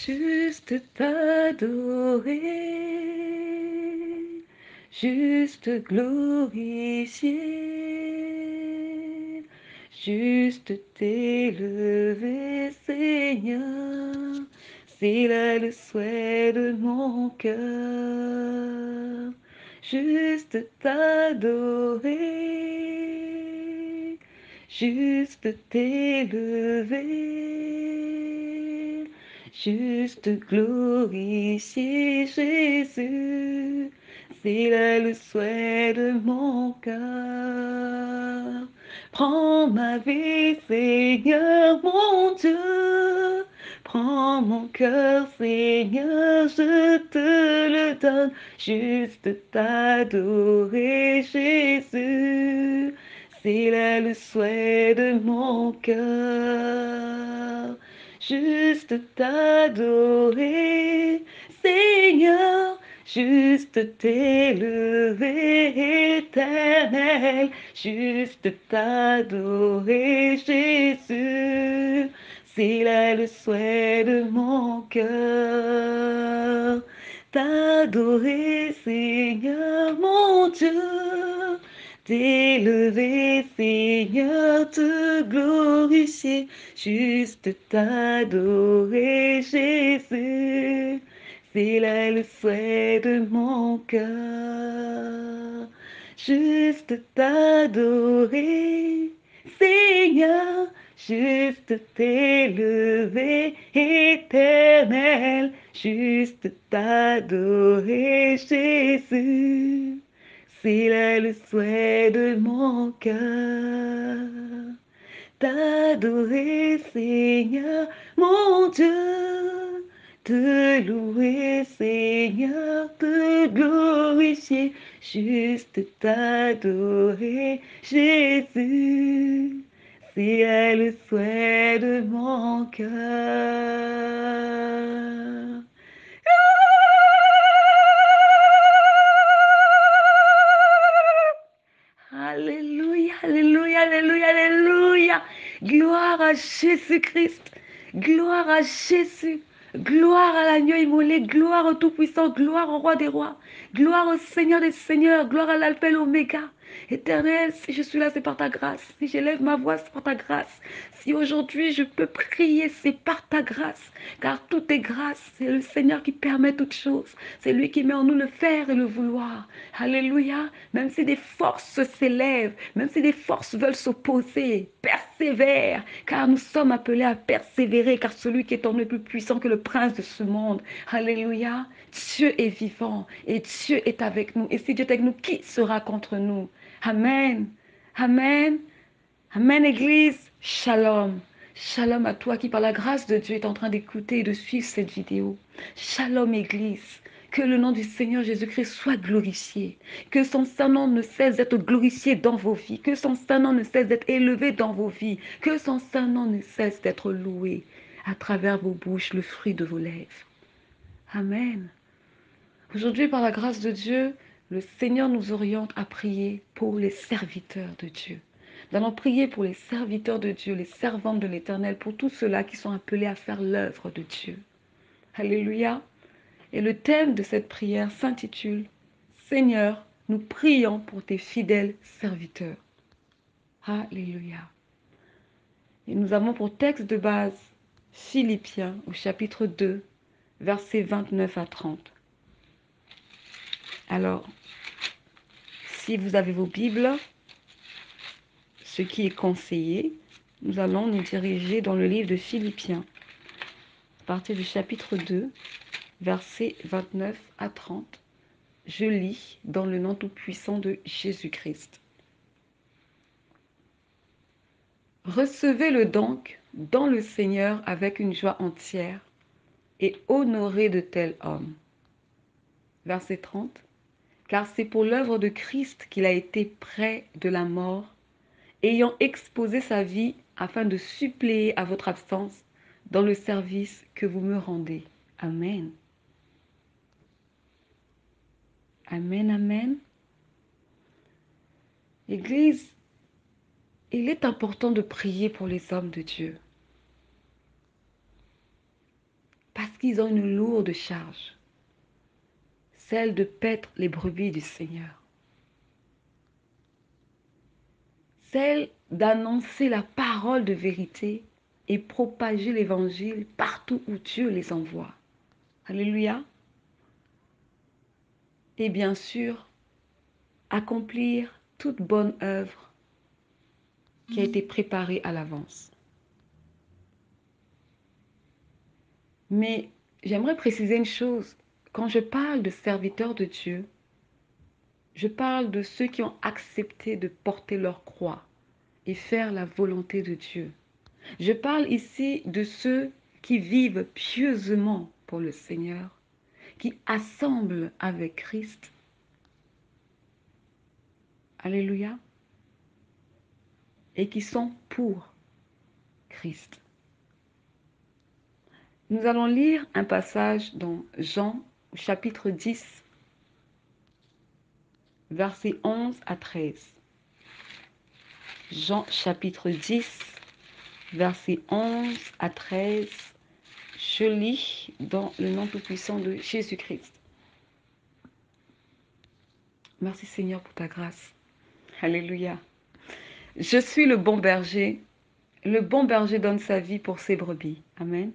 juste t'adorer, juste glorifier, juste t'élever, Seigneur. C'est là le souhait de mon cœur, juste t'adorer, juste t'élever, juste glorifier Jésus. C'est là le souhait de mon cœur. Prends ma vie, Seigneur, mon Dieu. Prends mon cœur, Seigneur, je te le donne, juste t'adorer, Jésus. C'est là le souhait de mon cœur, juste t'adorer, Seigneur, juste t'élever, éternel, juste t'adorer, Jésus. C'est là le souhait de mon cœur, t'adorer, Seigneur, mon Dieu, t'élever, Seigneur, te glorifier, juste t'adorer, Jésus. C'est là le souhait de mon cœur, juste t'adorer, Seigneur, juste t'élever, éternel, juste t'adorer, Jésus. C'est là le souhait de mon cœur, t'adorer, Seigneur, mon Dieu, te louer, Seigneur, te glorifier, juste t'adorer, Jésus. C'est le souhait de mon cœur. Alléluia, alléluia, alléluia, alléluia. Gloire à Jésus-Christ. Gloire à Jésus. Gloire à l'agneau immolé. Gloire au Tout-Puissant. Gloire au Roi des Rois. Gloire au Seigneur des Seigneurs. Gloire à l'Alpha et l'Oméga. Éternel, si je suis là, c'est par ta grâce. Si j'élève ma voix, c'est par ta grâce. Si aujourd'hui je peux prier, c'est par ta grâce. Car tout est grâce. C'est le Seigneur qui permet toutes choses. C'est lui qui met en nous le faire et le vouloir. Alléluia. Même si des forces s'élèvent, même si des forces veulent s'opposer, persévère. Car nous sommes appelés à persévérer. Car celui qui est en nous est plus puissant que le prince de ce monde. Alléluia. Dieu est vivant et Dieu est avec nous. Et si Dieu est avec nous, qui sera contre nous? Amen. Amen. Amen, Église. Shalom. Shalom à toi qui, par la grâce de Dieu, est en train d'écouter et de suivre cette vidéo. Shalom, Église. Que le nom du Seigneur Jésus-Christ soit glorifié. Que son saint nom ne cesse d'être glorifié dans vos vies. Que son saint nom ne cesse d'être élevé dans vos vies. Que son saint nom ne cesse d'être loué à travers vos bouches, le fruit de vos lèvres. Amen. Aujourd'hui, par la grâce de Dieu, le Seigneur nous oriente à prier pour les serviteurs de Dieu. Nous allons prier pour les serviteurs de Dieu, les servantes de l'Éternel, pour tous ceux-là qui sont appelés à faire l'œuvre de Dieu. Alléluia. Et le thème de cette prière s'intitule « Seigneur, nous prions pour tes fidèles serviteurs ». Alléluia. Et nous avons pour texte de base Philippiens au chapitre 2, versets 29 à 30. Alors, si vous avez vos Bibles, ce qui est conseillé, nous allons nous diriger dans le livre de Philippiens, à partir du chapitre 2, versets 29 à 30. Je lis dans le nom tout-puissant de Jésus-Christ. Recevez-le donc dans le Seigneur avec une joie entière et honorez de tels hommes. Verset 30. Car c'est pour l'œuvre de Christ qu'il a été près de la mort, ayant exposé sa vie afin de suppléer à votre absence dans le service que vous me rendez. Amen. Amen, amen. Église, il est important de prier pour les hommes de Dieu. Parce Parce qu'ils ont une lourde charge, celle de paître les brebis du Seigneur, celle d'annoncer la parole de vérité et propager l'évangile partout où Dieu les envoie. Alléluia. Et bien sûr, accomplir toute bonne œuvre qui a été préparée à l'avance. Mais j'aimerais préciser une chose. Quand je parle de serviteurs de Dieu, je parle de ceux qui ont accepté de porter leur croix et faire la volonté de Dieu. Je parle ici de ceux qui vivent pieusement pour le Seigneur, qui assemblent avec Christ. Alléluia. Et qui sont pour Christ. Nous allons lire un passage dans Jean, chapitre 10, versets 11 à 13. Jean, chapitre 10, versets 11 à 13. Je lis dans le nom tout-puissant de Jésus-Christ. Merci Seigneur pour ta grâce. Alléluia. Je suis le bon berger. Le bon berger donne sa vie pour ses brebis. Amen.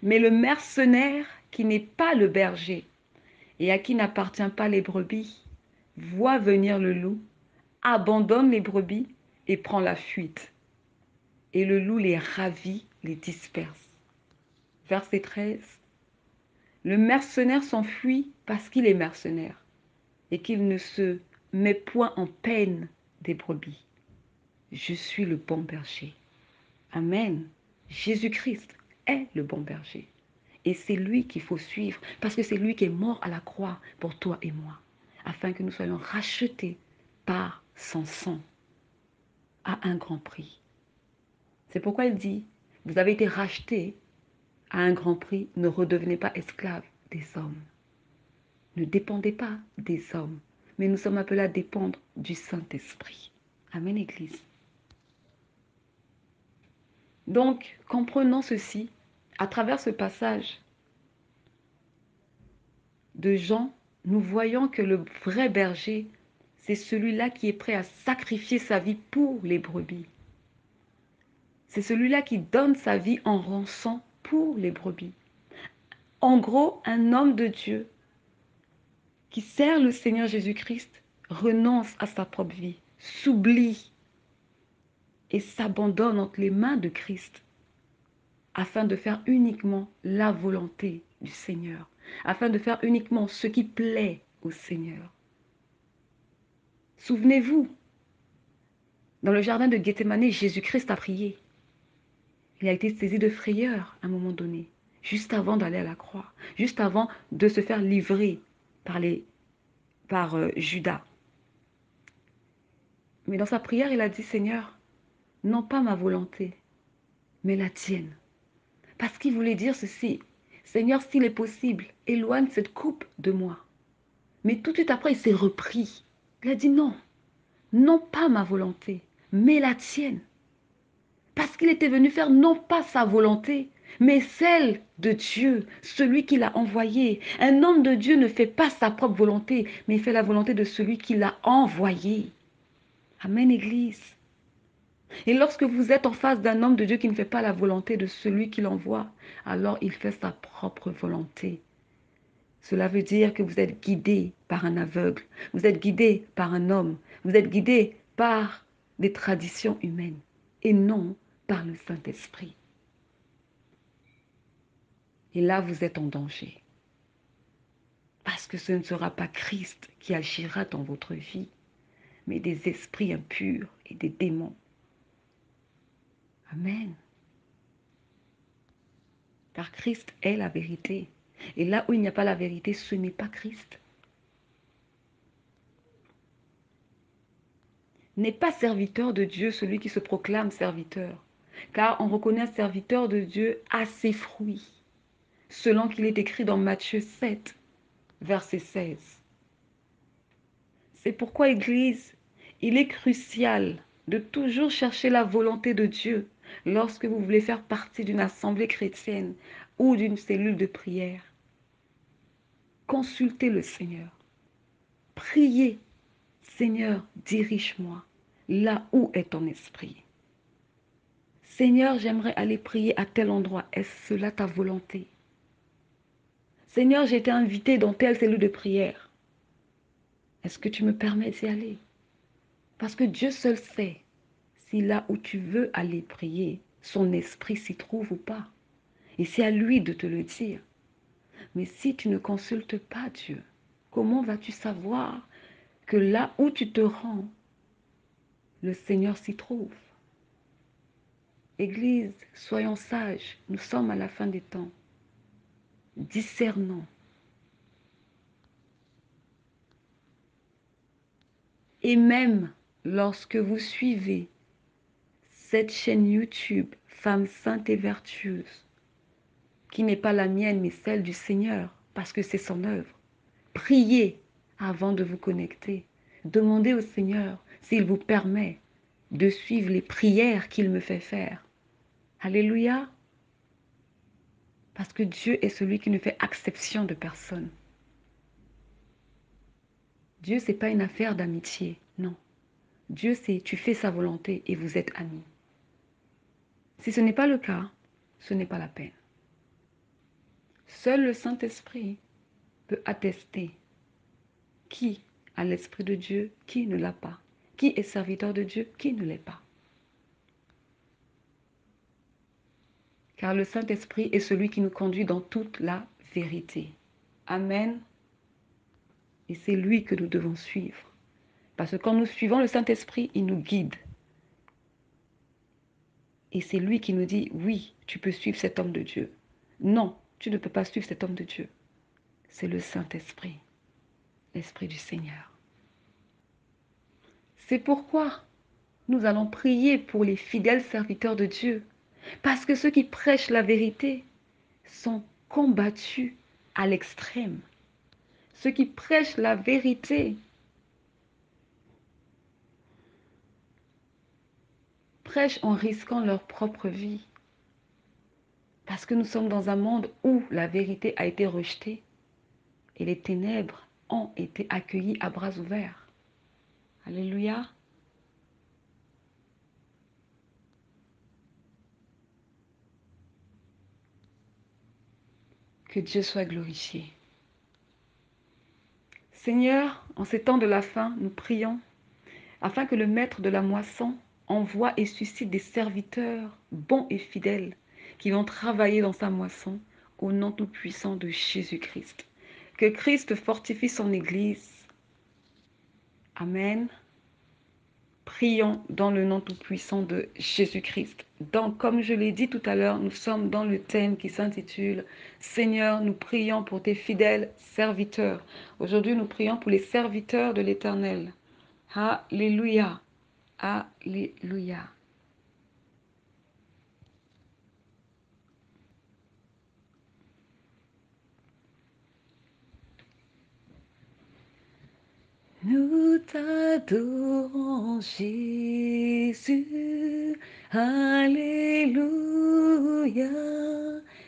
Mais le mercenaire qui n'est pas le berger et à qui n'appartient pas les brebis, voit venir le loup, abandonne les brebis et prend la fuite. Et le loup les ravit, les disperse. Verset 13. Le mercenaire s'enfuit parce qu'il est mercenaire et qu'il ne se met point en peine des brebis. Je suis le bon berger. Amen. Jésus-Christ est le bon berger. Et c'est lui qu'il faut suivre parce que c'est lui qui est mort à la croix pour toi et moi, afin que nous soyons rachetés par son sang à un grand prix. C'est pourquoi il dit, vous avez été rachetés à un grand prix, ne redevenez pas esclaves des hommes. Ne dépendez pas des hommes, mais nous sommes appelés à dépendre du Saint-Esprit. Amen, Église. Donc, comprenons ceci à travers ce passage de Jean, nous voyons que le vrai berger, c'est celui-là qui est prêt à sacrifier sa vie pour les brebis. C'est celui-là qui donne sa vie en rançon pour les brebis. En gros, un homme de Dieu qui sert le Seigneur Jésus-Christ renonce à sa propre vie, s'oublie et s'abandonne entre les mains de Christ afin de faire uniquement la volonté du Seigneur, afin de faire uniquement ce qui plaît au Seigneur. Souvenez-vous, dans le jardin de Gethsémani, Jésus-Christ a prié. Il a été saisi de frayeur à un moment donné, juste avant d'aller à la croix, juste avant de se faire livrer par Judas. Mais dans sa prière, il a dit, Seigneur, non pas ma volonté, mais la tienne. Parce qu'il voulait dire ceci, Seigneur, s'il est possible, éloigne cette coupe de moi. Mais tout de suite après, il s'est repris. Il a dit non, non pas ma volonté, mais la tienne. Parce qu'il était venu faire non pas sa volonté, mais celle de Dieu, celui qui l'a envoyé. Un homme de Dieu ne fait pas sa propre volonté, mais il fait la volonté de celui qui l'a envoyé. Amen, Église. Et lorsque vous êtes en face d'un homme de Dieu qui ne fait pas la volonté de celui qui l'envoie, alors il fait sa propre volonté. Cela veut dire que vous êtes guidé par un aveugle, vous êtes guidé par un homme, vous êtes guidé par des traditions humaines et non par le Saint-Esprit. Et là, vous êtes en danger. Parce que ce ne sera pas Christ qui agira dans votre vie, mais des esprits impurs et des démons. Amen. Car Christ est la vérité. Et là où il n'y a pas la vérité, ce n'est pas Christ. N'est pas serviteur de Dieu celui qui se proclame serviteur, car on reconnaît un serviteur de Dieu à ses fruits, selon qu'il est écrit dans Matthieu 7, verset 16. C'est pourquoi, Église, il est crucial de toujours chercher la volonté de Dieu, lorsque vous voulez faire partie d'une assemblée chrétienne ou d'une cellule de prière, consultez le Seigneur. Priez, Seigneur, dirige-moi là où est ton esprit. Seigneur, j'aimerais aller prier à tel endroit. Est-ce cela ta volonté? Seigneur, j'ai été invité dans telle cellule de prière. Est-ce que tu me permets d'y aller? Parce que Dieu seul sait si là où tu veux aller prier, son esprit s'y trouve ou pas. Et c'est à lui de te le dire. Mais si tu ne consultes pas Dieu, comment vas-tu savoir que là où tu te rends, le Seigneur s'y trouve? Église, soyons sages, nous sommes à la fin des temps. Discernons. Et même lorsque vous suivez cette chaîne YouTube, Femme sainte et vertueuse, qui n'est pas la mienne, mais celle du Seigneur, parce que c'est son œuvre, priez avant de vous connecter. Demandez au Seigneur s'il vous permet de suivre les prières qu'il me fait faire. Alléluia. Parce que Dieu est celui qui ne fait exception de personne. Dieu, ce n'est pas une affaire d'amitié, non. Dieu, c'est tu fais sa volonté et vous êtes amis. Si ce n'est pas le cas, ce n'est pas la peine. Seul le Saint-Esprit peut attester qui a l'Esprit de Dieu, qui ne l'a pas. Qui est serviteur de Dieu, qui ne l'est pas. Car le Saint-Esprit est celui qui nous conduit dans toute la vérité. Amen. Et c'est lui que nous devons suivre. Parce que quand nous suivons le Saint-Esprit, il nous guide. Et c'est lui qui nous dit, oui, tu peux suivre cet homme de Dieu. Non, tu ne peux pas suivre cet homme de Dieu. C'est le Saint-Esprit, l'Esprit du Seigneur. C'est pourquoi nous allons prier pour les fidèles serviteurs de Dieu. Parce que ceux qui prêchent la vérité sont combattus à l'extrême. Ceux qui prêchent la vérité prêchent en risquant leur propre vie. Parce que nous sommes dans un monde où la vérité a été rejetée et les ténèbres ont été accueillies à bras ouverts. Alléluia. Que Dieu soit glorifié. Seigneur, en ces temps de la fin, nous prions afin que le maître de la moisson envoie et suscite des serviteurs bons et fidèles qui vont travailler dans sa moisson au nom tout-puissant de Jésus-Christ. Que Christ fortifie son Église. Amen. Prions dans le nom tout-puissant de Jésus-Christ. Donc, comme je l'ai dit tout à l'heure, nous sommes dans le thème qui s'intitule « Seigneur, nous prions pour tes fidèles serviteurs ». Aujourd'hui, nous prions pour les serviteurs de l'Éternel. Alléluia. Alléluia. Nous t'adorons, Jésus. Alléluia.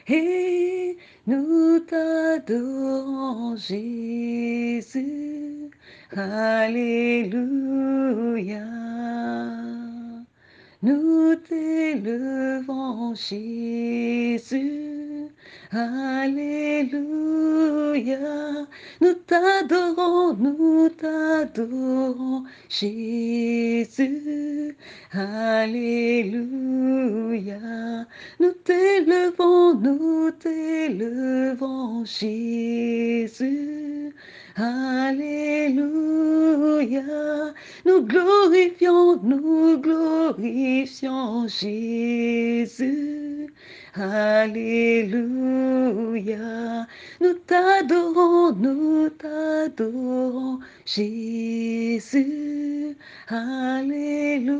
Et nous t'adorons, Jésus. Alléluia. Nous t'élevons, Jésus. Alléluia. Nous t'adorons, Jésus. Alléluia. Nous t'élevons, Jésus. Alléluia. Nous glorifions Jésus. Alléluia. Nous t'adorons, Jésus. Alléluia.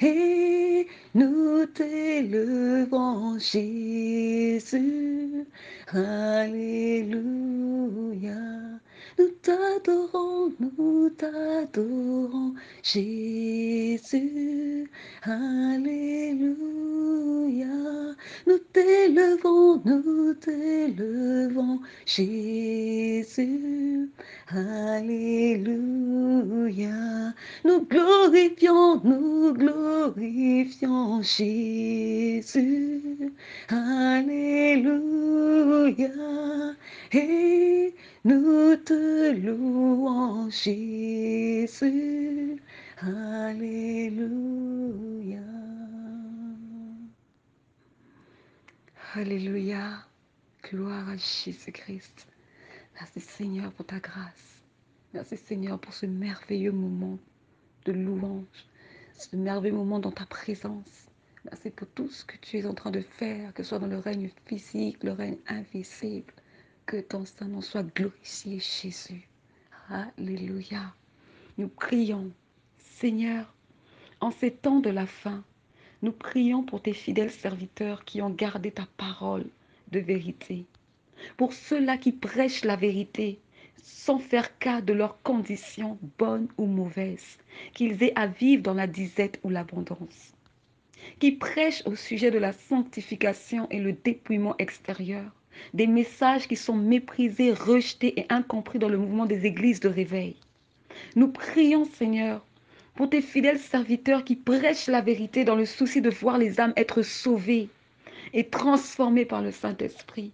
Et nous t'élevons, Jésus. Alléluia. Nous t'adorons, Jésus. Alléluia. Nous t'élevons, Jésus. Alléluia. Nous glorifions Jésus. Alléluia. Et nous te louons, Jésus. Alléluia. Alléluia. Gloire à Jésus-Christ. Merci Seigneur pour ta grâce. Merci Seigneur pour ce merveilleux moment de louange, ce merveilleux moment dans ta présence. Merci pour tout ce que tu es en train de faire, que ce soit dans le règne physique, le règne invisible. Que ton Saint-Nom soit glorifié, Jésus. Alléluia. Nous prions, Seigneur, en ces temps de la fin, nous prions pour tes fidèles serviteurs qui ont gardé ta parole de vérité. Pour ceux-là qui prêchent la vérité sans faire cas de leurs conditions bonnes ou mauvaises, qu'ils aient à vivre dans la disette ou l'abondance. Qui prêchent au sujet de la sanctification et le dépouillement extérieur, des messages qui sont méprisés, rejetés et incompris dans le mouvement des églises de réveil. Nous prions, Seigneur, pour tes fidèles serviteurs qui prêchent la vérité dans le souci de voir les âmes être sauvées et transformées par le Saint-Esprit.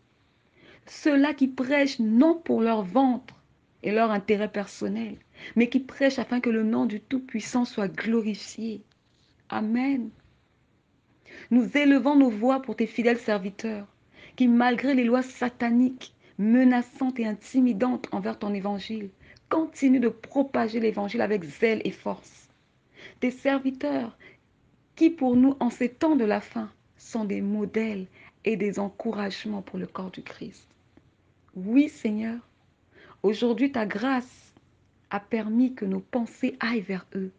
Ceux-là qui prêchent non pour leur ventre et leur intérêt personnel, mais qui prêchent afin que le nom du Tout-Puissant soit glorifié. Amen. Nous élevons nos voix pour tes fidèles serviteurs, qui malgré les lois sataniques, menaçantes et intimidantes envers ton évangile, continuent de propager l'évangile avec zèle et force. Tes serviteurs, qui pour nous, en ces temps de la fin, sont des modèles et des encouragements pour le corps du Christ. Oui, Seigneur, aujourd'hui ta grâce a permis que nos pensées aillent vers eux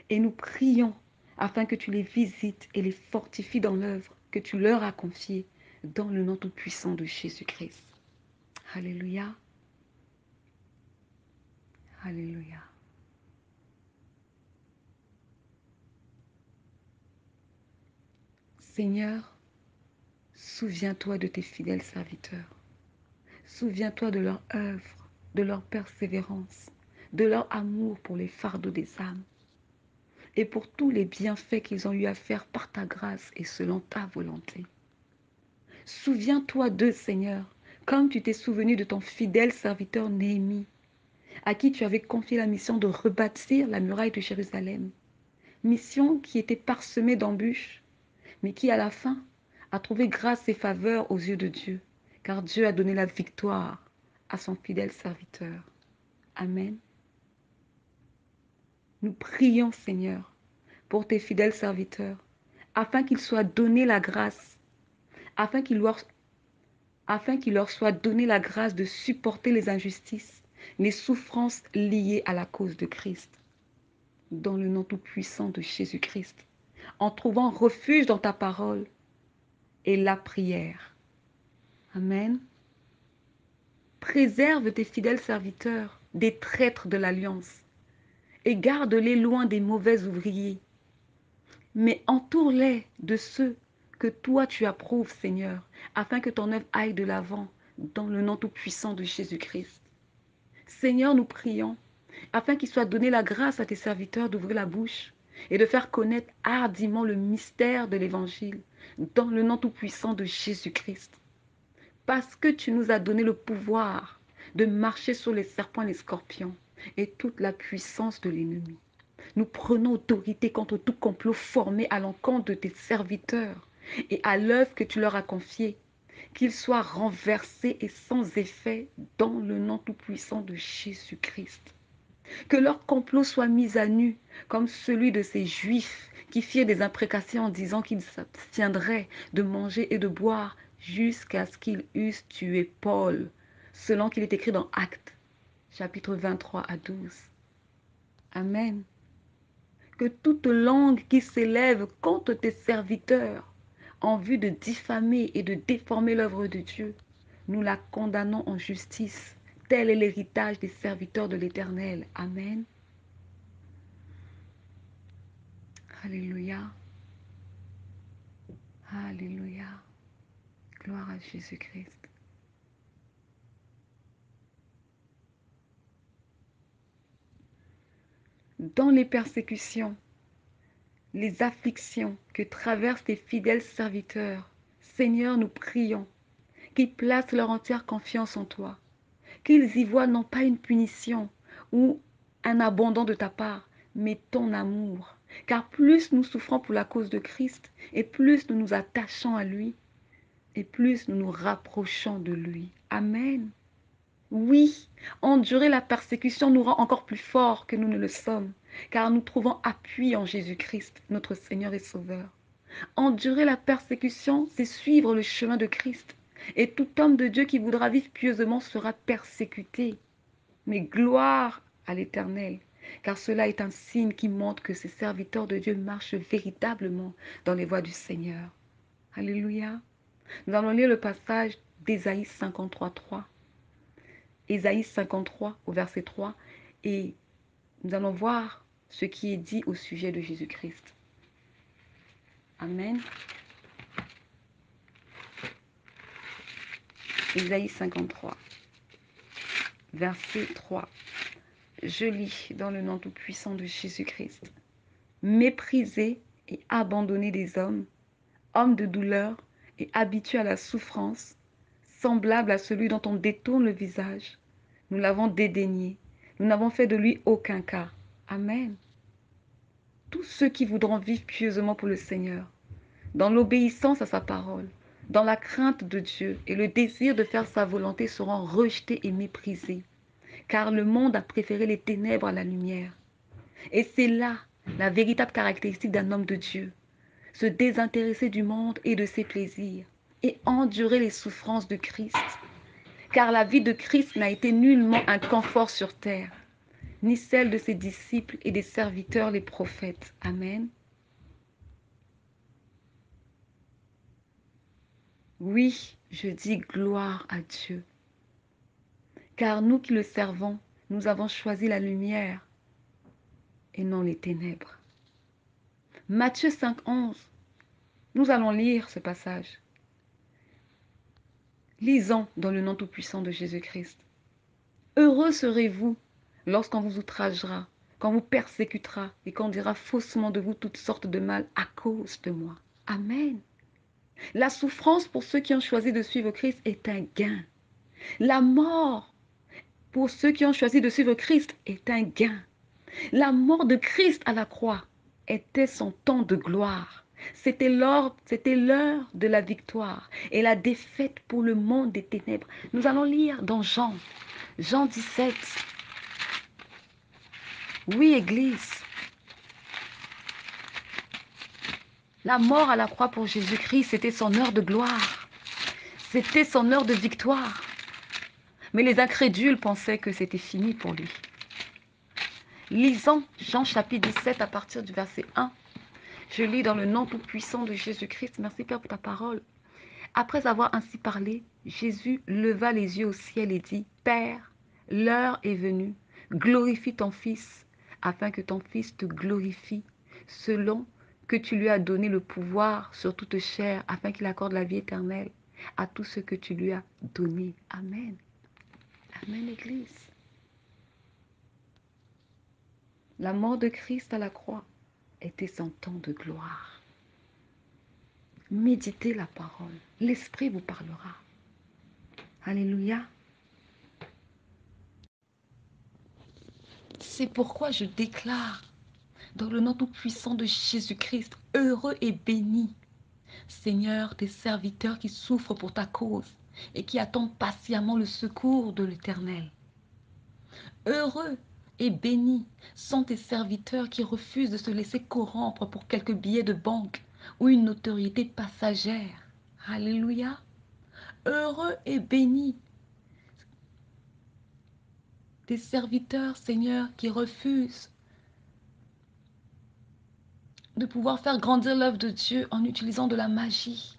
et nous prions afin que tu les visites et les fortifies dans l'œuvre que tu leur as confiée dans le nom tout-puissant de Jésus-Christ. Alléluia. Alléluia. Seigneur, souviens-toi de tes fidèles serviteurs. Souviens-toi de leur œuvre, de leur persévérance, de leur amour pour les fardeaux des âmes et pour tous les bienfaits qu'ils ont eu à faire par ta grâce et selon ta volonté. Souviens-toi d'eux, Seigneur, comme tu t'es souvenu de ton fidèle serviteur Néhémie, à qui tu avais confié la mission de rebâtir la muraille de Jérusalem. Mission qui était parsemée d'embûches, mais qui à la fin a trouvé grâce et faveur aux yeux de Dieu, car Dieu a donné la victoire à son fidèle serviteur. Amen. Nous prions, Seigneur, pour tes fidèles serviteurs, afin qu'ils soient donnés la grâce, afin qu'il leur soit donné la grâce de supporter les injustices, les souffrances liées à la cause de Christ. Dans le nom tout-puissant de Jésus-Christ, en trouvant refuge dans ta parole et la prière. Amen. Préserve tes fidèles serviteurs des traîtres de l'alliance et garde-les loin des mauvais ouvriers. Mais entoure-les de ceux que toi tu approuves, Seigneur, afin que ton œuvre aille de l'avant dans le nom tout-puissant de Jésus-Christ. Seigneur, nous prions afin qu'il soit donné la grâce à tes serviteurs d'ouvrir la bouche et de faire connaître hardiment le mystère de l'Évangile dans le nom tout-puissant de Jésus-Christ. Parce que tu nous as donné le pouvoir de marcher sur les serpents et les scorpions et toute la puissance de l'ennemi. Nous prenons autorité contre tout complot formé à l'encontre de tes serviteurs et à l'œuvre que tu leur as confiée, qu'ils soient renversés et sans effet dans le nom tout-puissant de Jésus-Christ. Que leur complot soit mis à nu, comme celui de ces Juifs qui firent des imprécations en disant qu'ils s'abstiendraient de manger et de boire jusqu'à ce qu'ils eussent tué Paul, selon qu'il est écrit dans Actes, chapitre 23 à 12. Amen. Que toute langue qui s'élève contre tes serviteurs en vue de diffamer et de déformer l'œuvre de Dieu, nous la condamnons en justice, tel est l'héritage des serviteurs de l'Éternel. Amen. Alléluia. Alléluia. Gloire à Jésus-Christ. Dans les persécutions, les afflictions que traversent tes fidèles serviteurs, Seigneur, nous prions qu'ils placent leur entière confiance en toi, qu'ils y voient non pas une punition ou un abandon de ta part, mais ton amour. Car plus nous souffrons pour la cause de Christ, et plus nous nous attachons à lui, et plus nous nous rapprochons de lui. Amen. Oui, endurer la persécution nous rend encore plus forts que nous ne le sommes, car nous trouvons appui en Jésus-Christ, notre Seigneur et Sauveur. Endurer la persécution, c'est suivre le chemin de Christ. Et tout homme de Dieu qui voudra vivre pieusement sera persécuté. Mais gloire à l'Éternel, car cela est un signe qui montre que ces serviteurs de Dieu marchent véritablement dans les voies du Seigneur. Alléluia. Nous allons lire le passage d'Ésaïe 53, 3. Ésaïe 53 au verset 3. Et nous allons voir ce qui est dit au sujet de Jésus-Christ. Amen. Ésaïe 53, verset 3. Je lis dans le nom tout-puissant de Jésus-Christ. Méprisé et abandonné des hommes, homme de douleur et habitué à la souffrance, semblable à celui dont on détourne le visage, nous l'avons dédaigné, nous n'avons fait de lui aucun cas. Amen. Tous ceux qui voudront vivre pieusement pour le Seigneur, dans l'obéissance à sa parole, dans la crainte de Dieu et le désir de faire sa volonté seront rejetés et méprisés, car le monde a préféré les ténèbres à la lumière. Et c'est là la véritable caractéristique d'un homme de Dieu, se désintéresser du monde et de ses plaisirs, et endurer les souffrances de Christ. Car la vie de Christ n'a été nullement un confort sur terre, ni celle de ses disciples et des serviteurs les prophètes. Amen. Oui, je dis gloire à Dieu. Car nous qui le servons, nous avons choisi la lumière et non les ténèbres. Matthieu 5, 11. Nous allons lire ce passage. Lisons dans le nom tout-puissant de Jésus-Christ. Heureux serez-vous lorsqu'on vous outragera, qu'on vous persécutera et qu'on dira faussement de vous toutes sortes de mal à cause de moi. Amen. La souffrance pour ceux qui ont choisi de suivre Christ est un gain. La mort pour ceux qui ont choisi de suivre Christ est un gain. La mort de Christ à la croix était son temps de gloire. C'était l'heure de la victoire et la défaite pour le monde des ténèbres. Nous allons lire dans Jean 17. Oui, Église. La mort à la croix pour Jésus-Christ, c'était son heure de gloire. C'était son heure de victoire. Mais les incrédules pensaient que c'était fini pour lui. Lisons Jean chapitre 17 à partir du verset 1. Je lis dans le nom tout-puissant de Jésus-Christ. Merci Père pour ta parole. Après avoir ainsi parlé, Jésus leva les yeux au ciel et dit, Père, l'heure est venue, glorifie ton Fils, afin que ton Fils te glorifie, selon que tu lui as donné le pouvoir sur toute chair, afin qu'il accorde la vie éternelle à tout ce que tu lui as donné. Amen. Amen, Église. La mort de Christ à la croix était son temps de gloire. Méditez la parole. L'Esprit vous parlera. Alléluia. C'est pourquoi je déclare, dans le nom tout-puissant de Jésus-Christ, heureux et béni, Seigneur, tes serviteurs qui souffrent pour ta cause et qui attendent patiemment le secours de l'Éternel. Heureux et bénis sont tes serviteurs qui refusent de se laisser corrompre pour quelques billets de banque ou une notoriété passagère. Alléluia. Heureux et bénis tes serviteurs, Seigneur, qui refusent de pouvoir faire grandir l'œuvre de Dieu en utilisant de la magie,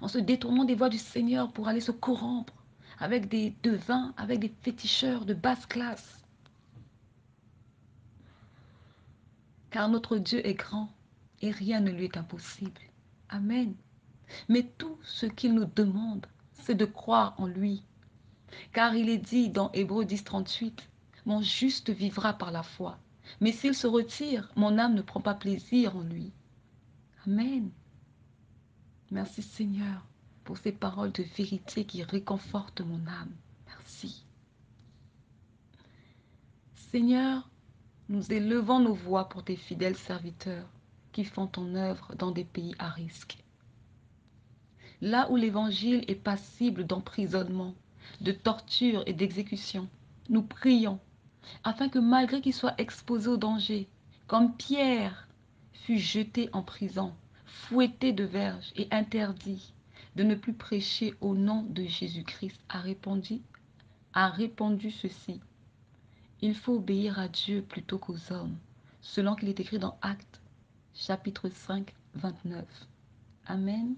en se détournant des voies du Seigneur pour aller se corrompre avec des devins, avec des féticheurs de basse classe. Car notre Dieu est grand et rien ne lui est impossible. Amen. Mais tout ce qu'il nous demande, c'est de croire en lui. Car il est dit dans Hébreux 10, 38, « Mon juste vivra par la foi. Mais s'il se retire, mon âme ne prend pas plaisir en lui. » Amen. Merci Seigneur pour ces paroles de vérité qui réconfortent mon âme. Merci. Seigneur, nous élevons nos voix pour tes fidèles serviteurs qui font ton œuvre dans des pays à risque. Là où l'évangile est passible d'emprisonnement, de torture et d'exécution, nous prions afin que malgré qu'il soit exposé au danger, comme Pierre fut jeté en prison, fouetté de verges et interdit de ne plus prêcher au nom de Jésus-Christ, a répondu ceci. Il faut obéir à Dieu plutôt qu'aux hommes, selon qu'il est écrit dans Actes, chapitre 5, 29. Amen.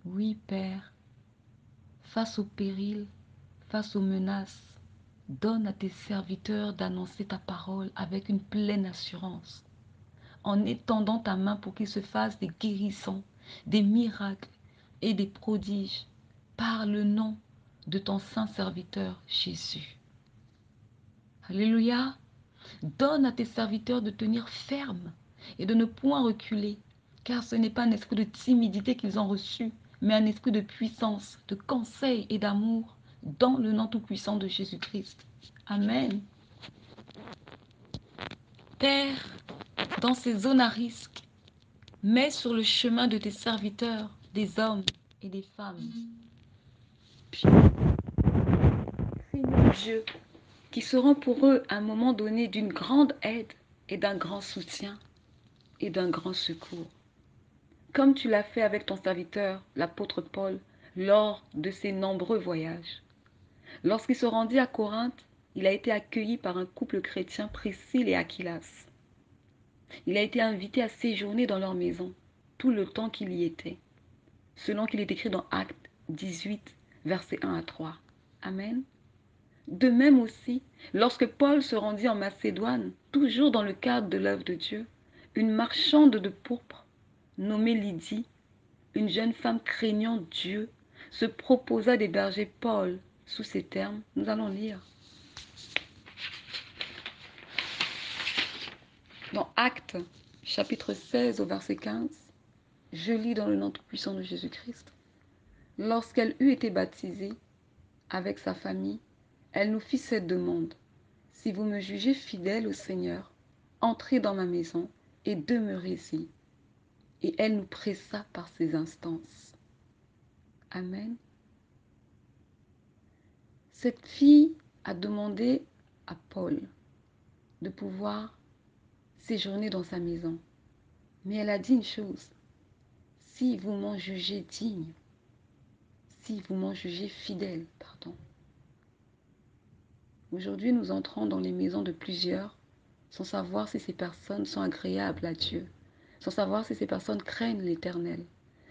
Oui, Père, face au péril, face aux menaces, donne à tes serviteurs d'annoncer ta parole avec une pleine assurance, en étendant ta main pour qu'ils se fassent des guérissons, des miracles et des prodiges par le nom de ton saint serviteur Jésus. Alléluia. Donne à tes serviteurs de tenir ferme et de ne point reculer, car ce n'est pas un esprit de timidité qu'ils ont reçu, mais un esprit de puissance, de conseil et d'amour, dans le nom tout-puissant de Jésus-Christ. Amen. Père, dans ces zones à risque, mets sur le chemin de tes serviteurs des hommes et des femmes. Seigneur Dieu, qui seront pour eux à un moment donné d'une grande aide et d'un grand soutien et d'un grand secours. Comme tu l'as fait avec ton serviteur, l'apôtre Paul, lors de ses nombreux voyages. Lorsqu'il se rendit à Corinthe, il a été accueilli par un couple chrétien, Priscille et Aquilas. Il a été invité à séjourner dans leur maison tout le temps qu'il y était, selon qu'il est écrit dans Actes 18, versets 1 à 3. Amen. De même aussi, lorsque Paul se rendit en Macédoine, toujours dans le cadre de l'œuvre de Dieu, une marchande de pourpre, nommée Lydie, une jeune femme craignant Dieu, se proposa d'héberger Paul sous ces termes. Nous allons lire. Dans Actes, chapitre 16 au verset 15, je lis dans le nom tout-puissant de Jésus-Christ. Lorsqu'elle eut été baptisée avec sa famille, elle nous fit cette demande. Si vous me jugez fidèle au Seigneur, entrez dans ma maison et demeurez-y. Et elle nous pressa par ses instances. Amen. Cette fille a demandé à Paul de pouvoir séjourner dans sa maison. Mais elle a dit une chose, si vous m'en jugez digne, si vous m'en jugez fidèle, pardon. Aujourd'hui, nous entrons dans les maisons de plusieurs sans savoir si ces personnes sont agréables à Dieu, sans savoir si ces personnes craignent l'Éternel,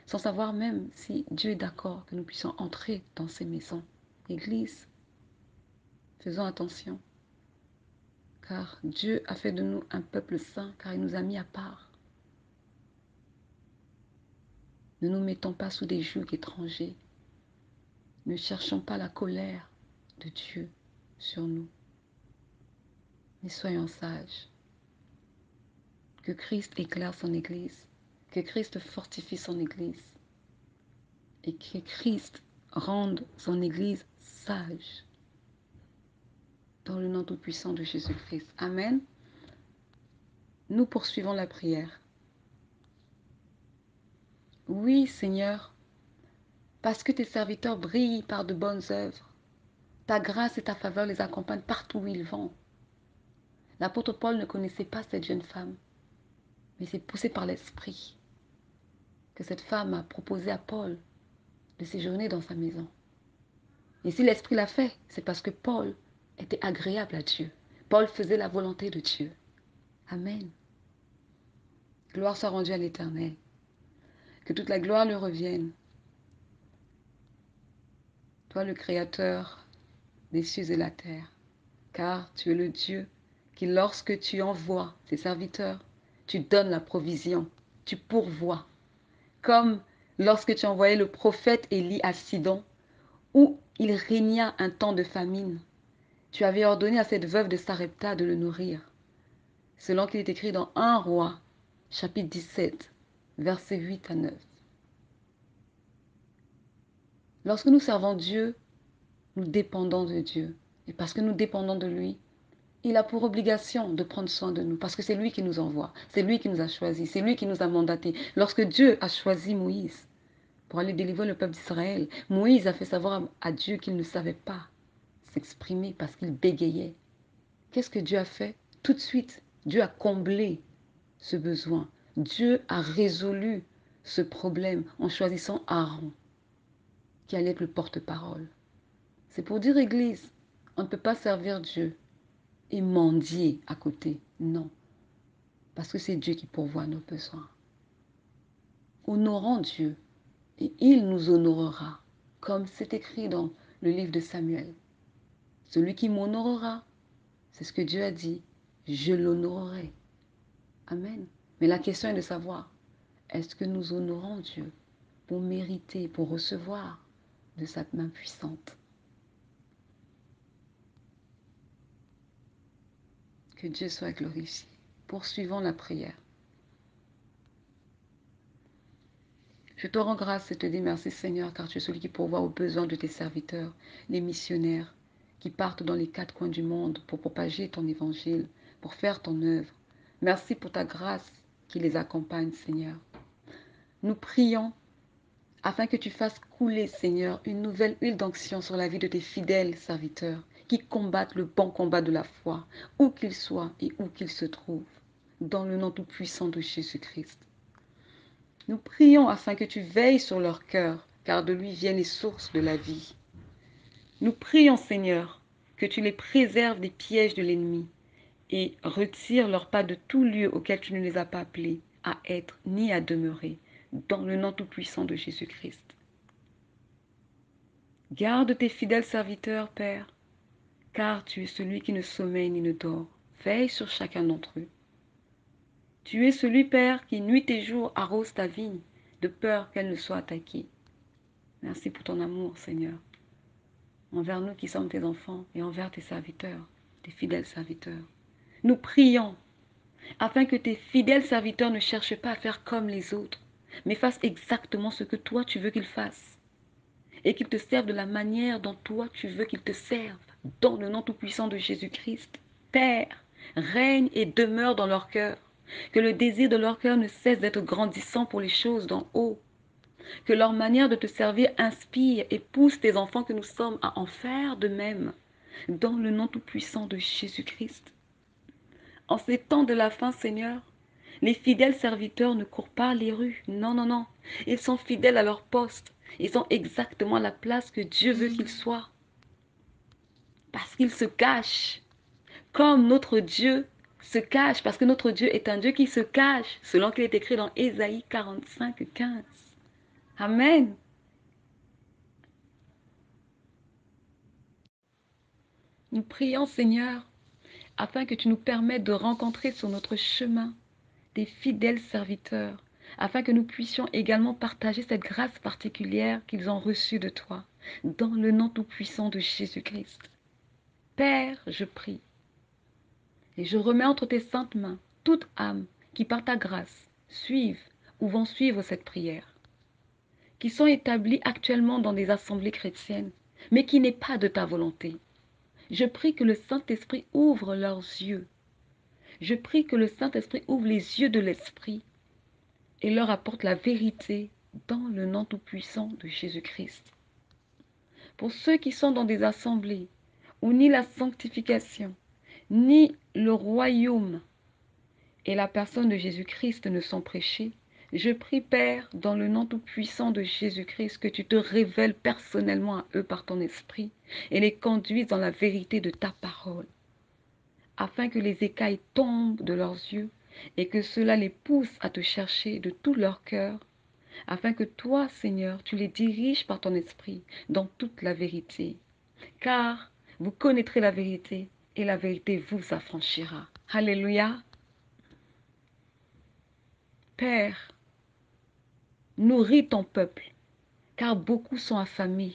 sans savoir même si Dieu est d'accord que nous puissions entrer dans ces maisons. Église, faisons attention, car Dieu a fait de nous un peuple saint, car il nous a mis à part. Ne nous mettons pas sous des jougs étrangers. Ne cherchons pas la colère de Dieu sur nous. Mais soyons sages. Que Christ éclaire son Église, que Christ fortifie son Église et que Christ rende son Église sage. Dans le nom tout-puissant de Jésus-Christ. Amen. Nous poursuivons la prière. Oui, Seigneur, parce que tes serviteurs brillent par de bonnes œuvres. Ta grâce et ta faveur les accompagnent partout où ils vont. L'apôtre Paul ne connaissait pas cette jeune femme, mais c'est poussé par l'Esprit que cette femme a proposé à Paul de séjourner dans sa maison. Et si l'Esprit l'a fait, c'est parce que Paul était agréable à Dieu. Paul faisait la volonté de Dieu. Amen. Gloire soit rendue à l'Éternel. Que toute la gloire lui revienne. toi le Créateur des cieux et la terre, car tu es le Dieu qui, lorsque tu envoies tes serviteurs, tu donnes la provision, tu pourvois. Comme lorsque tu envoyais le prophète Élie à Sidon, où il régna un temps de famine. Tu avais ordonné à cette veuve de Sarepta de le nourrir, selon qu'il est écrit dans 1 Roi, chapitre 17, versets 8 à 9. Lorsque nous servons Dieu, nous dépendons de Dieu. Et parce que nous dépendons de lui, il a pour obligation de prendre soin de nous, parce que c'est lui qui nous envoie, c'est lui qui nous a choisis, c'est lui qui nous a mandatés. Lorsque Dieu a choisi Moïse pour aller délivrer le peuple d'Israël, Moïse a fait savoir à Dieu qu'il ne savait pas s'exprimer parce qu'il bégayait. Qu'est-ce que Dieu a fait? Tout de suite, Dieu a comblé ce besoin. Dieu a résolu ce problème en choisissant Aaron, qui allait être le porte-parole. C'est pour dire, Église, on ne peut pas servir Dieu et mendier à côté. Non, parce que c'est Dieu qui pourvoit nos besoins. Honorons Dieu et il nous honorera, comme c'est écrit dans le livre de Samuel. Celui qui m'honorera, c'est ce que Dieu a dit, je l'honorerai. Amen. Mais la question est de savoir, est-ce que nous honorons Dieu pour mériter, pour recevoir de sa main puissante? Que Dieu soit glorifié. Poursuivons la prière. Je te rends grâce et te dis merci Seigneur, car tu es celui qui pourvoit aux besoins de tes serviteurs, les missionnaires, qui partent dans les quatre coins du monde pour propager ton évangile, pour faire ton œuvre. Merci pour ta grâce qui les accompagne, Seigneur. Nous prions afin que tu fasses couler, Seigneur, une nouvelle huile d'onction sur la vie de tes fidèles serviteurs qui combattent le bon combat de la foi, où qu'ils soient et où qu'ils se trouvent, dans le nom tout-puissant de Jésus-Christ. Nous prions afin que tu veilles sur leur cœur, car de lui viennent les sources de la vie. Nous prions, Seigneur, que tu les préserves des pièges de l'ennemi et retire leurs pas de tout lieu auquel tu ne les as pas appelés à être ni à demeurer, dans le nom tout-puissant de Jésus-Christ. Garde tes fidèles serviteurs, Père, car tu es celui qui ne sommeille ni ne dort. Veille sur chacun d'entre eux. Tu es celui, Père, qui nuit et jour arrose ta vigne, de peur qu'elle ne soit attaquée. Merci pour ton amour, Seigneur, envers nous qui sommes tes enfants et envers tes serviteurs, tes fidèles serviteurs. Nous prions afin que tes fidèles serviteurs ne cherchent pas à faire comme les autres, mais fassent exactement ce que toi tu veux qu'ils fassent et qu'ils te servent de la manière dont toi tu veux qu'ils te servent, dans le nom tout-puissant de Jésus-Christ. Père, règne et demeure dans leur cœur, que le désir de leur cœur ne cesse d'être grandissant pour les choses d'en haut, que leur manière de te servir inspire et pousse tes enfants que nous sommes à en faire de même, dans le nom tout-puissant de Jésus-Christ. En ces temps de la fin, Seigneur, les fidèles serviteurs ne courent pas les rues. Non, non, non. Ils sont fidèles à leur poste. Ils sont exactement à la place que Dieu veut qu'ils soient. Parce qu'ils se cachent. Comme notre Dieu se cache. Parce que notre Dieu est un Dieu qui se cache. Selon qu'il est écrit dans Ésaïe 45, 15. Amen. Nous prions, Seigneur, afin que tu nous permettes de rencontrer sur notre chemin des fidèles serviteurs, afin que nous puissions également partager cette grâce particulière qu'ils ont reçue de toi, dans le nom tout-puissant de Jésus-Christ. Père, je prie, et je remets entre tes saintes mains toute âme qui, par ta grâce, suivent ou vont suivre cette prière, qui sont établies actuellement dans des assemblées chrétiennes, mais qui n'est pas de ta volonté. Je prie que le Saint-Esprit ouvre leurs yeux. Je prie que le Saint-Esprit ouvre les yeux de l'Esprit et leur apporte la vérité dans le nom tout-puissant de Jésus-Christ. Pour ceux qui sont dans des assemblées où ni la sanctification, ni le royaume et la personne de Jésus-Christ ne sont prêchés, je prie, Père, dans le nom tout-puissant de Jésus-Christ, que tu te révèles personnellement à eux par ton esprit et les conduises dans la vérité de ta parole, afin que les écailles tombent de leurs yeux et que cela les pousse à te chercher de tout leur cœur, afin que toi, Seigneur, tu les diriges par ton esprit dans toute la vérité. Car vous connaîtrez la vérité et la vérité vous affranchira. Alléluia. Père, nourris ton peuple, car beaucoup sont affamés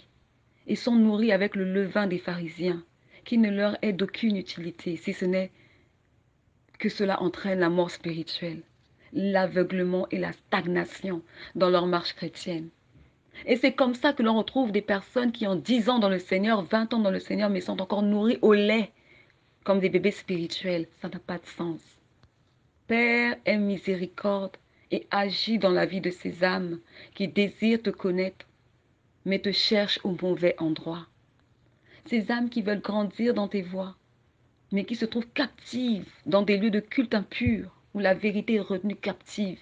et sont nourris avec le levain des pharisiens, qui ne leur est d'aucune utilité, si ce n'est que cela entraîne la mort spirituelle, l'aveuglement et la stagnation dans leur marche chrétienne. Et c'est comme ça que l'on retrouve des personnes qui ont 10 ans dans le Seigneur, 20 ans dans le Seigneur, mais sont encore nourries au lait, comme des bébés spirituels. Ça n'a pas de sens. Père, aie miséricorde et agis dans la vie de ces âmes qui désirent te connaître, mais te cherchent au mauvais endroit. Ces âmes qui veulent grandir dans tes voies, mais qui se trouvent captives dans des lieux de culte impurs où la vérité est retenue captive.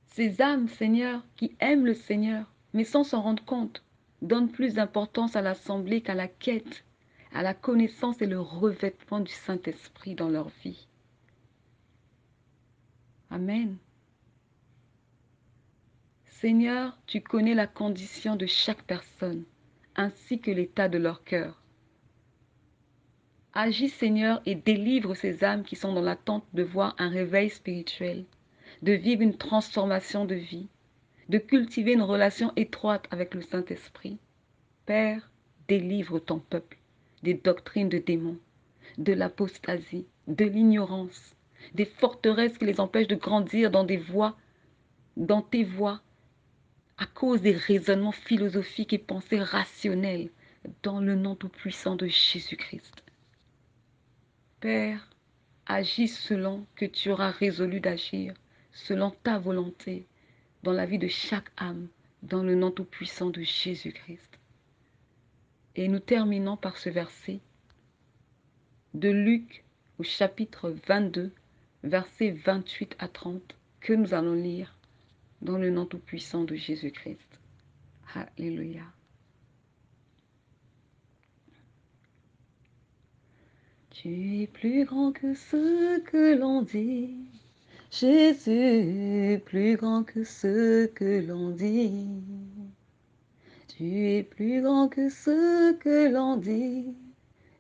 Ces âmes, Seigneur, qui aiment le Seigneur, mais sans s'en rendre compte, donnent plus d'importance à l'assemblée qu'à la quête, à la connaissance et le revêtement du Saint-Esprit dans leur vie. Amen. Seigneur, tu connais la condition de chaque personne, ainsi que l'état de leur cœur. Agis, Seigneur, et délivre ces âmes qui sont dans l'attente de voir un réveil spirituel, de vivre une transformation de vie, de cultiver une relation étroite avec le Saint-Esprit. Père, délivre ton peuple des doctrines de démons, de l'apostasie, de l'ignorance, des forteresses qui les empêchent de grandir dans des voies, dans tes voies, à cause des raisonnements philosophiques et pensées rationnelles, dans le nom tout-puissant de Jésus-Christ. Père, agis selon que tu auras résolu d'agir, selon ta volonté, dans la vie de chaque âme, dans le nom tout-puissant de Jésus-Christ. Et nous terminons par ce verset de Luc au chapitre 22, versets 28 à 30, que nous allons lire dans le nom tout-puissant de Jésus-Christ. Alléluia. Tu es plus grand que ce que l'on dit. Jésus, plus grand que ce que l'on dit. Tu es plus grand que ce que l'on dit.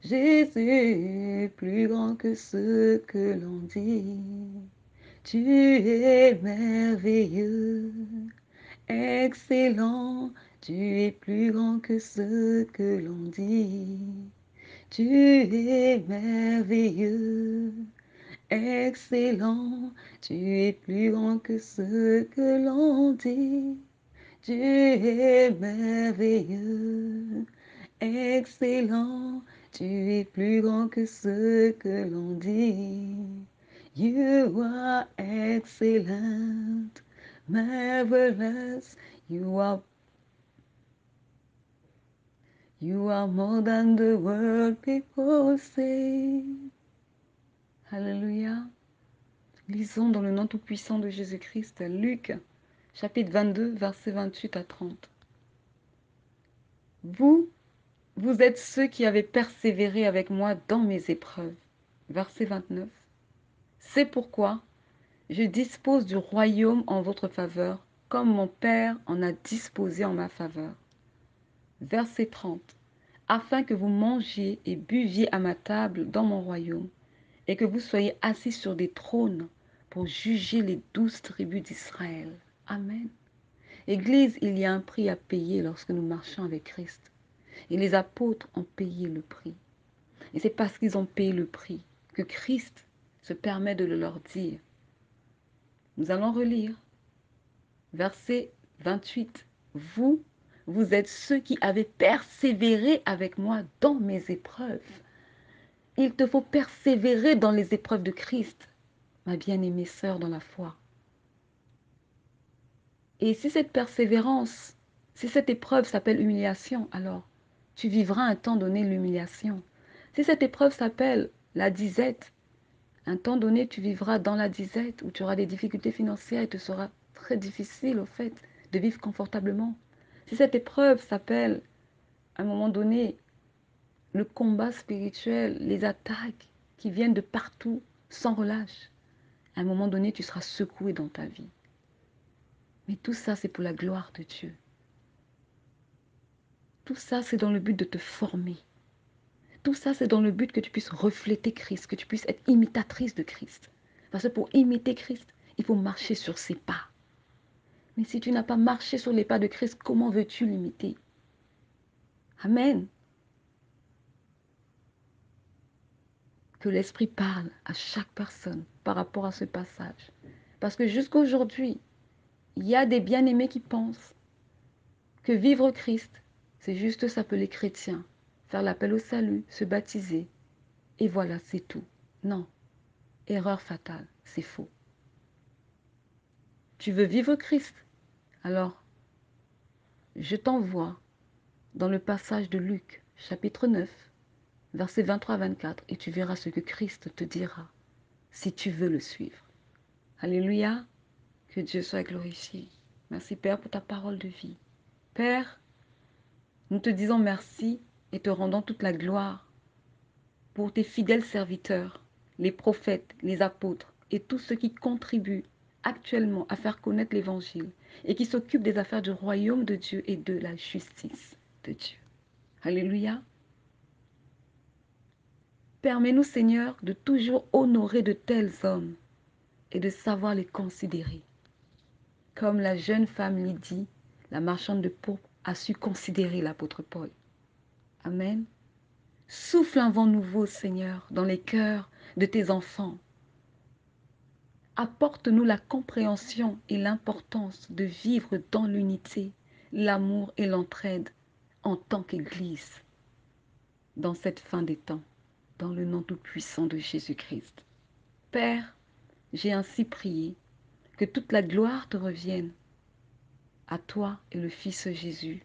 Jésus, plus grand que ce que l'on dit. Tu es merveilleux, excellent. Tu es plus grand que ce que l'on dit. Tu es merveilleux, excellent, tu es plus grand que ce que l'on dit. Tu es merveilleux, excellent, tu es plus grand que ce que l'on dit. You are excellent, marvelous, you are more than the world people say. Alléluia. Lisons dans le nom tout-puissant de Jésus-Christ, Luc, chapitre 22, versets 28 à 30. Vous êtes ceux qui avez persévéré avec moi dans mes épreuves. Verset 29. C'est pourquoi je dispose du royaume en votre faveur, comme mon Père en a disposé en ma faveur. Verset 30. Afin que vous mangiez et buviez à ma table dans mon royaume, et que vous soyez assis sur des trônes pour juger les 12 tribus d'Israël. Amen. Église, il y a un prix à payer lorsque nous marchons avec Christ. Et les apôtres ont payé le prix. Et c'est parce qu'ils ont payé le prix que Christ se permet de le leur dire. Nous allons relire. Verset 28. Vous êtes ceux qui avez persévéré avec moi dans mes épreuves. Il te faut persévérer dans les épreuves de Christ, ma bien-aimée sœur dans la foi. Et si cette persévérance, si cette épreuve s'appelle humiliation, alors tu vivras un temps donné l'humiliation. Si cette épreuve s'appelle la disette, un temps donné tu vivras dans la disette où tu auras des difficultés financières et te sera très difficile au fait de vivre confortablement. Si cette épreuve s'appelle à un moment donné le combat spirituel, les attaques qui viennent de partout sans relâche, à un moment donné tu seras secoué dans ta vie. Mais tout ça, c'est pour la gloire de Dieu. Tout ça, c'est dans le but de te former. Tout ça, c'est dans le but que tu puisses refléter Christ, que tu puisses être imitatrice de Christ. Parce que pour imiter Christ, il faut marcher sur ses pas. Mais si tu n'as pas marché sur les pas de Christ, comment veux-tu l'imiter? Amen. Que l'Esprit parle à chaque personne par rapport à ce passage. Parce que jusqu'à aujourd'hui, il y a des bien-aimés qui pensent que vivre Christ, c'est juste s'appeler chrétien, faire l'appel au salut, se baptiser, et voilà, c'est tout. Non, erreur fatale, c'est faux. Tu veux vivre Christ? Alors, je t'envoie dans le passage de Luc, chapitre 9, versets 23 à 24, et tu verras ce que Christ te dira si tu veux le suivre. Alléluia, que Dieu soit glorifié. Merci Père pour ta parole de vie. Père, nous te disons merci et te rendons toute la gloire pour tes fidèles serviteurs, les prophètes, les apôtres et tous ceux qui contribuent actuellement à faire connaître l'Évangile et qui s'occupent des affaires du royaume de Dieu et de la justice de Dieu. Alléluia. Permets-nous, Seigneur, de toujours honorer de tels hommes et de savoir les considérer. Comme la jeune femme Lydie, la marchande de pourpre, a su considérer l'apôtre Paul. Amen. Souffle un vent nouveau, Seigneur, dans les cœurs de tes enfants. Apporte-nous la compréhension et l'importance de vivre dans l'unité, l'amour et l'entraide en tant qu'Église dans cette fin des temps, dans le nom tout-puissant de Jésus-Christ. Père, j'ai ainsi prié que toute la gloire te revienne à toi et le Fils Jésus.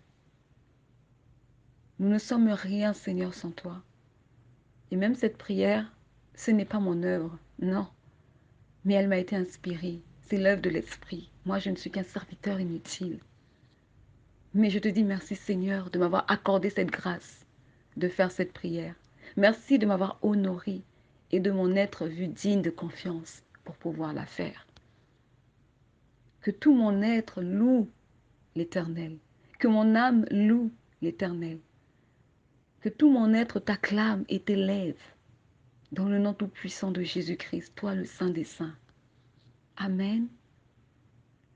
Nous ne sommes rien, Seigneur, sans toi. Et même cette prière, ce n'est pas mon œuvre, non. Mais elle m'a été inspirée. C'est l'œuvre de l'Esprit. Moi, je ne suis qu'un serviteur inutile. Mais je te dis merci, Seigneur, de m'avoir accordé cette grâce de faire cette prière. Merci de m'avoir honoré et de m'en être vu digne de confiance pour pouvoir la faire. Que tout mon être loue l'Éternel. Que mon âme loue l'Éternel. Que tout mon être t'acclame et t'élève. Dans le nom tout-puissant de Jésus-Christ, toi le Saint des Saints. Amen.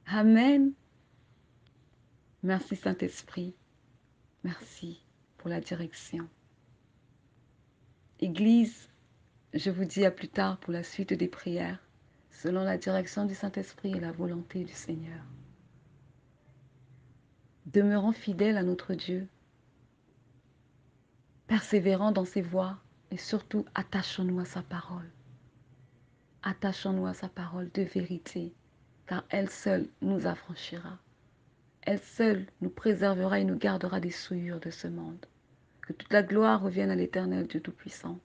Amen. Merci Saint-Esprit. Merci pour la direction. Église, je vous dis à plus tard pour la suite des prières, selon la direction du Saint-Esprit et la volonté du Seigneur. Demeurons fidèles à notre Dieu, persévérant dans ses voies et surtout attachons-nous à sa parole. Attachons-nous à sa parole de vérité, car elle seule nous affranchira. Elle seule nous préservera et nous gardera des souillures de ce monde. Que toute la gloire revienne à l'Éternel Dieu Tout-Puissant.